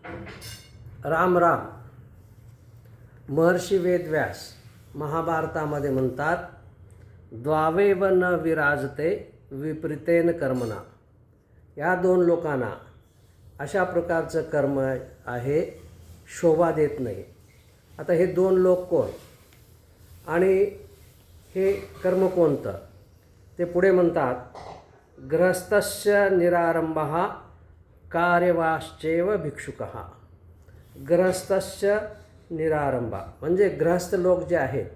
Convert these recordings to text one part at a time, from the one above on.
राम राम. महर्षी वेदव्यास महाभारतामध्ये म्हणतात, द्वावेव न विराजते विपरीतेन कर्मणा. या दोन लोकांना अशा प्रकारचं कर्म आहे, शोभा देत नाही. आता हे दोन लोक कोण आणि हे कर्म कोणतं ते पुढे म्हणतात. गृहस्थस्य निरारंभः कार्यवाश्चैव भिक्षुकः. गृहस्थस्य निरारंभ म्हणजे गृहस्थ लोक जे आहेत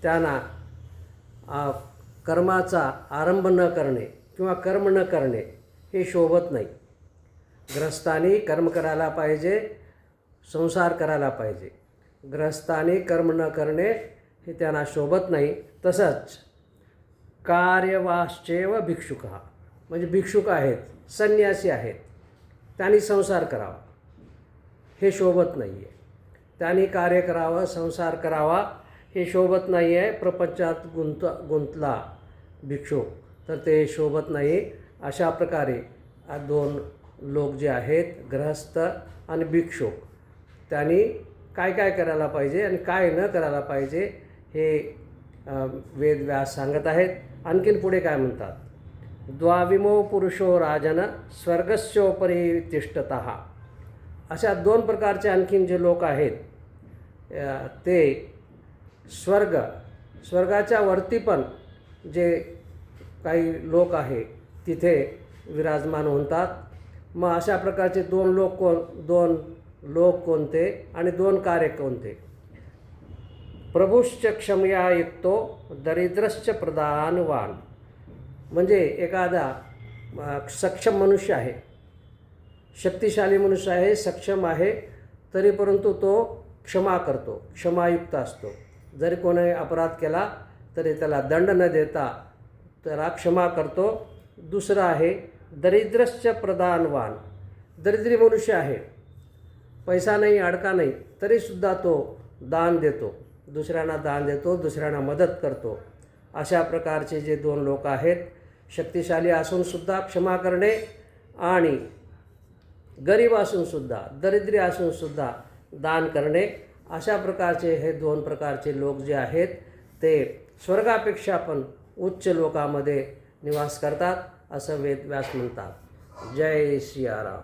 त्यांना कर्माचा आरंभ न करणे किंवा कर्म न करणे हे शोभत नाही. गृहस्थांनी कर्म करायला पाहिजे, संसार करायला पाहिजे. गृहस्थांनी कर्म न करणे हे त्यांना शोभत नाही. तसंच कार्यवाश्चैव भिक्षुकः म्हणजे भिक्षुक आहेत, संन्यासी आहेत, त्यांनी संसार करावा हे शोभत नाही आहे. त्यांनी कार्य करावं, संसार करावा हे शोभत नाही आहे. प्रपंचात गुंतला भिक्षुक तर ते शोभत नाही. अशा प्रकारे दोन लोक जे आहेत, गृहस्थ आणि भिक्षुक, त्यांनी काय काय करायला पाहिजे आणि काय न करायला पाहिजे हे वेदव्यास सांगत आहेत. आणखीन पुढे काय म्हणतात. द्वाविमो पुरुषो राजन स्वर्गस्योपरी तिष्ठतः. अशा दोन प्रकारचे आणखीन जे लोक आहेत ते स्वर्गाच्या वरती पण जे काही लोक आहे तिथे विराजमान होतात. मग अशा प्रकारचे दोन लोक कोणते आणि दोन कार्य कोणते. प्रभुश्च क्षमया युक्तो दरिद्रश्च प्रदानवान. म्हणजे एखादा सक्षम मनुष्य आहे, शक्तिशाली मनुष्य आहे, सक्षम आहे, तरी परंतु तो क्षमा करतो, क्षमायुक्त असतो. जरी कोणी अपराध केला तरी त्याला दंड न देता त्याला क्षमा करतो. दुसरं आहे दरिद्रश्च प्रदानवान. दरिद्री मनुष्य आहे, पैसा नाही, अडका नाही, तरीसुद्धा तो दान देतो, दुसऱ्यांना दान देतो, दुसऱ्यांना मदत करतो. अशा प्रकारचे जे दोन लोक आहेत, शक्तिशाली असूनसुद्धा क्षमा करणे आणि गरीब असूनसुद्धा, दरिद्री असूनसुद्धा दान करणे, अशा प्रकारचे हे दोन प्रकारचे लोक जे आहेत ते स्वर्गापेक्षा पण उच्च लोकांमध्ये निवास करतात असं वेदव्यास म्हणतात. जय सियाराम.